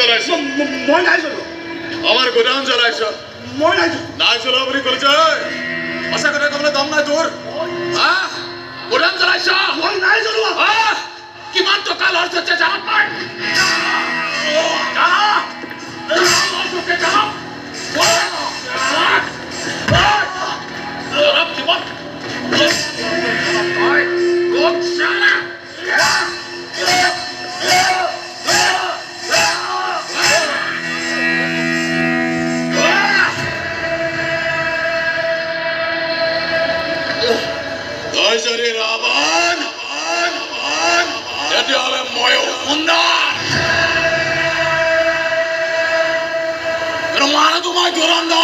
জ্বলাইছ মই নাই জ্বলোৱা আমাৰ গোদাম জ্বলাইছ মই নাই জ্বলোৱা বুলি ক'লে যে সঁচা কথা ক'বলৈ দম নাই তোৰ গোদাম জ্বলাইছ মই নাই জ্বলোৱা কিমান টকা লছ হৈছে জানত নাই ৰাৱণ তেতিয়াহ'লে ময়ো শুনা মানুহটো মই ধুৰন্ধৰ